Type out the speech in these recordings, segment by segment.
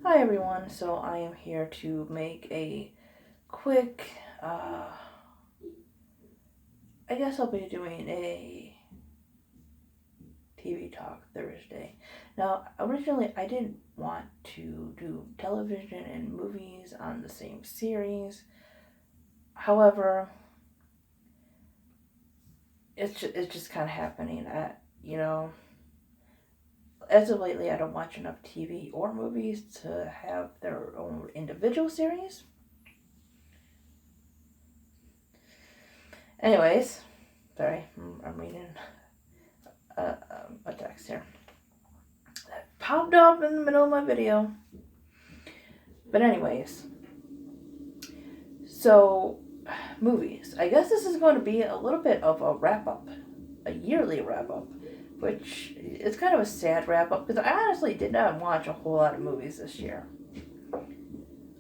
Hi everyone, so I am here to make a quick, I guess I'll be doing a TV Talk Thursday. Now, originally I didn't want to do television and movies on the same series. However, it's just kind of happening. As of lately I don't watch enough TV or movies to have their own individual series. Anyways, sorry, I'm reading a text here. That popped up in the middle of my video. But anyways, so movies. I guess this is going to be a little bit of a wrap up, a yearly wrap up, which is kind of a sad wrap up because I honestly did not watch a whole lot of movies this year.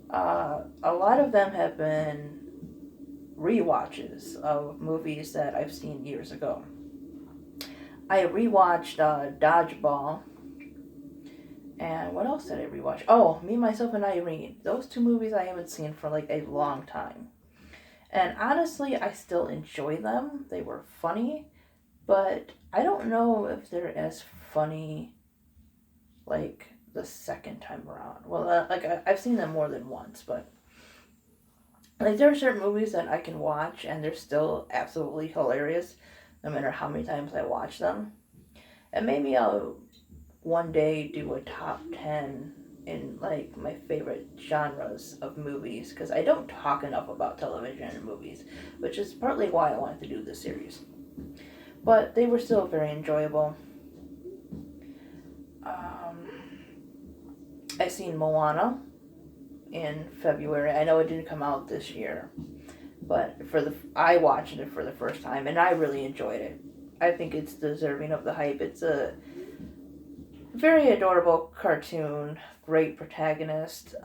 A lot of them have been rewatches of movies that I've seen years ago. I rewatched Dodgeball. And what else did I rewatch? Oh, Me, Myself, and Irene. Those two movies I haven't seen for like a long time. And honestly, I still enjoy them. They were funny, but I don't know if they're as funny like the second time around. Well, I've seen them more than once, but like there are certain movies that I can watch and they're still absolutely hilarious no matter how many times I watch them. And maybe I'll one day do a top 10 in like my favorite genres of movies because I don't talk enough about television and movies, which is partly why I wanted to do this series. But they were still very enjoyable. I seen Moana in February. I know it didn't come out this year, but I watched it for the first time and I really enjoyed it. I think it's deserving of the hype. It's a very adorable cartoon, great protagonist.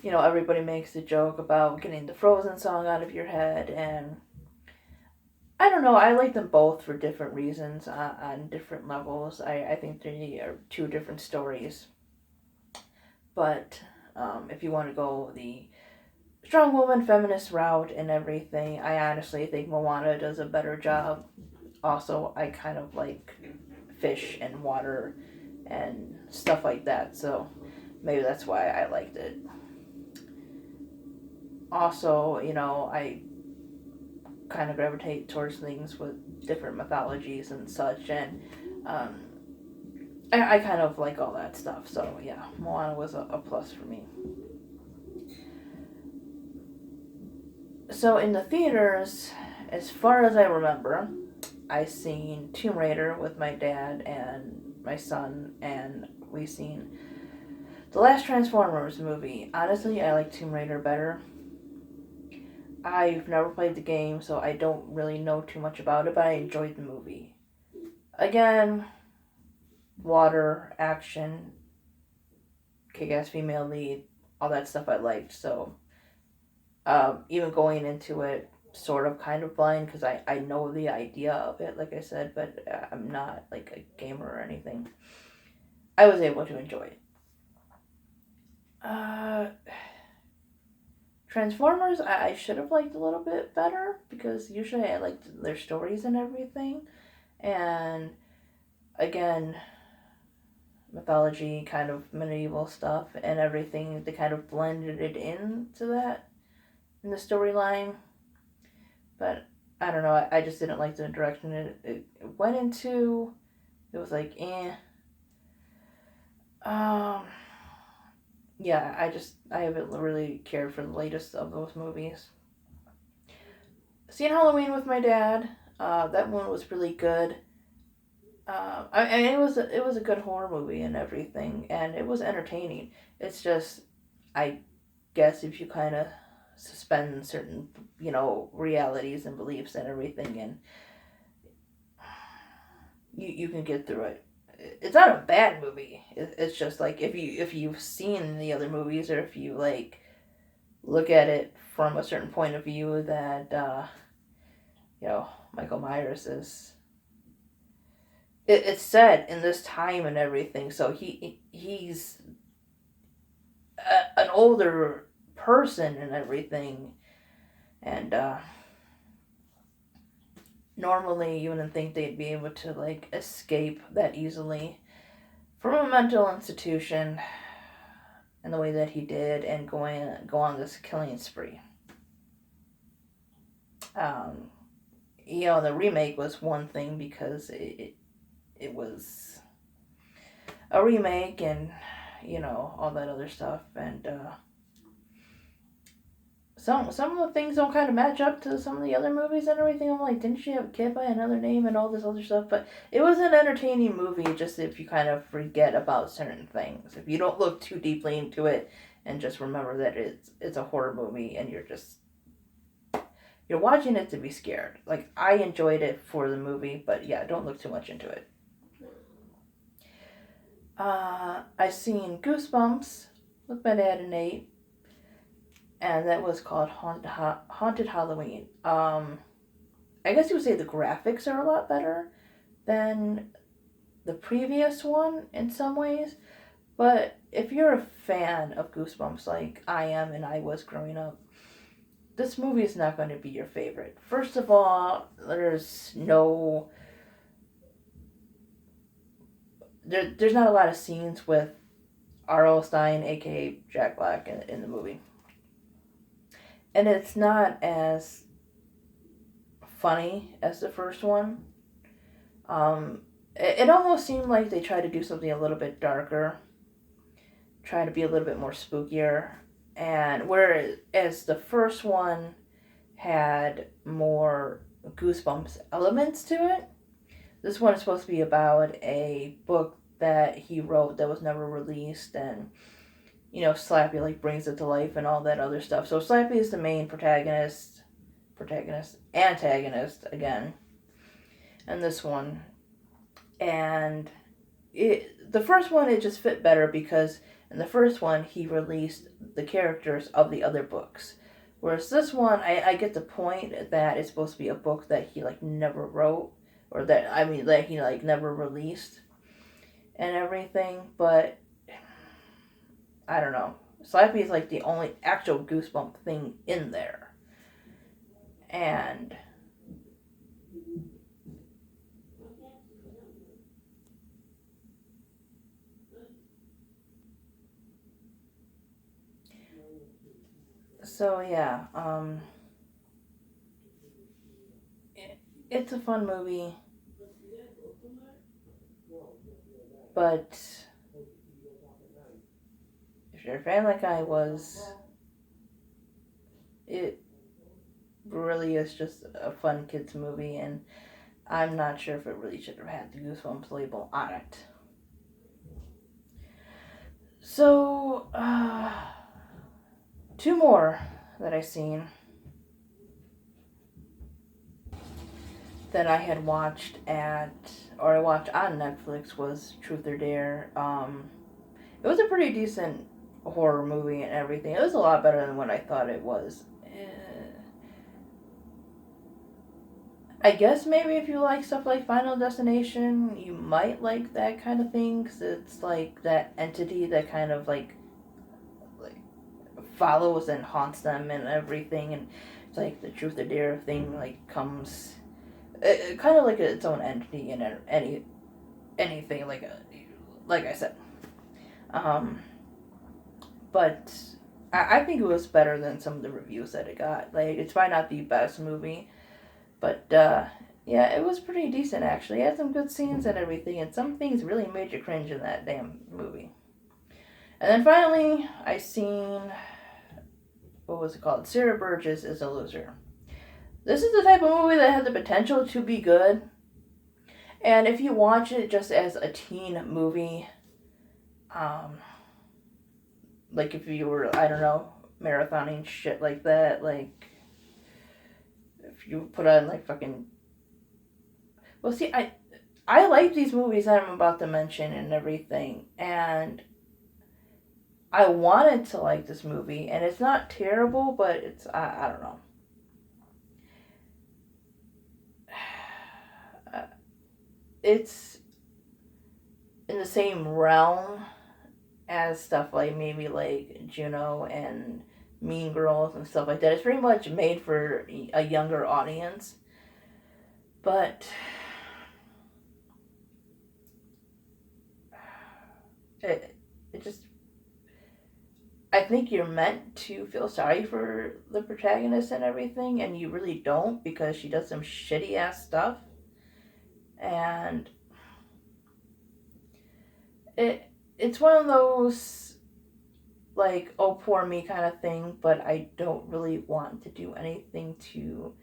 Everybody makes the joke about getting the Frozen song out of your head, and I don't know, I like them both for different reasons on different levels. I think they are two different stories. But if you want to go the strong woman feminist route and everything, I honestly think Moana does a better job. Also, I kind of like fish and water and stuff like that, so maybe that's why I liked it. Also, I kind of gravitate towards things with different mythologies and such, and um, I kind of like all that stuff, so yeah, Moana was a plus for me. So in the theaters, as far as I remember, I seen Tomb Raider with my dad and my son, and we seen the last Transformers movie. Honestly, I like Tomb Raider better. I've never played the game, so I don't really know too much about it, but I enjoyed the movie. Again, water, action, kick-ass female lead, all that stuff I liked, so even going into it sort of kind of blind because I know the idea of it, like I said, but I'm not like a gamer or anything. I was able to enjoy it. Uh, Transformers, I should have liked a little bit better because usually I liked their stories and everything. And again, mythology, kind of medieval stuff and everything, they kind of blended it into that in the storyline. But I don't know, I just didn't like the direction it went into. It was like, eh. Um, yeah, I haven't really cared for the latest of those movies. Seeing Halloween with my dad, that one was really good. And it was a good horror movie and everything, and it was entertaining. It's just, I guess if you kind of suspend certain, realities and beliefs and everything, and you can get through it. It's not a bad movie. It's just like if you've seen the other movies, or if you like look at it from a certain point of view that Michael Myers is. It's set in this time and everything, so he's an older person and everything, and normally you wouldn't think they'd be able to like escape that easily from a mental institution in the way that he did and go on this killing spree. Um, the remake was one thing because it was a remake and all that other stuff, and some of the things don't kind of match up to some of the other movies and everything. I'm like, didn't she have a kid by another name and all this other stuff? But it was an entertaining movie, just if you kind of forget about certain things, if you don't look too deeply into it, and just remember that it's a horror movie and you're watching it to be scared. Like, I enjoyed it for the movie, but yeah, don't look too much into it. I seen Goosebumps with my dad and Nate, and that was called Haunted Halloween. I guess you would say the graphics are a lot better than the previous one in some ways, but if you're a fan of Goosebumps like I am and I was growing up, this movie is not going to be your favorite. First of all, there's not a lot of scenes with R.L. Stine, aka Jack Black, in the movie. And it's not as funny as the first one. It almost seemed like they tried to do something a little bit darker, try to be a little bit more spookier. And whereas the first one had more Goosebumps elements to it, this one is supposed to be about a book that he wrote that was never released, and Slappy like brings it to life and all that other stuff. So Slappy is the main antagonist again, and this one, and the first one it just fit better because in the first one he released the characters of the other books, whereas this one I get the point that it's supposed to be a book that he like never wrote, or that he like never released and everything, but I don't know. Slappy is like the only actual Goosebump thing in there. And so yeah, it's a fun movie, but if you're a fan like I was, it really is just a fun kids movie, and I'm not sure if it really should have had the Goosebumps label on it. So, two more that I seen that I had watched I watched on Netflix was Truth or Dare. It was a pretty decent horror movie and everything. It was a lot better than what I thought it was. I guess maybe if you like stuff like Final Destination, you might like that kind of thing, because it's like that entity that kind of like follows and haunts them and everything, and it's like the Truth or Dare thing like comes kind of like its own entity in anything like I said. But I think it was better than some of the reviews that it got. Like, it's probably not the best movie, but yeah, it was pretty decent actually. It had some good scenes and everything, and some things really made you cringe in that damn movie. And then finally, I seen, what was it called? Sarah Burgess is a Loser. This is the type of movie that had the potential to be good. And if you watch it just as a teen movie, like if you were, I don't know, marathoning shit like that, like if you put on like fucking, well, see, I like these movies that I'm about to mention and everything, and I wanted to like this movie, and it's not terrible, but it's, I don't know. It's in the same realm as stuff like maybe like Juno and Mean Girls and stuff like that. It's pretty much made for a younger audience. But it just, I think you're meant to feel sorry for the protagonist and everything, and you really don't, because she does some shitty ass stuff. And it's one of those, like, oh, poor me kind of thing, but I don't really want to do anything to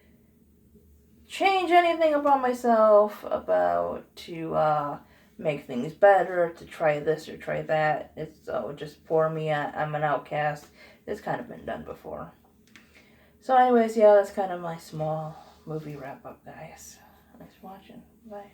change anything about myself, about to make things better, to try this or try that. It's just poor me, I'm an outcast. It's kind of been done before. So anyways, yeah, that's kind of my small movie wrap up, guys. Thanks for watching. Bye.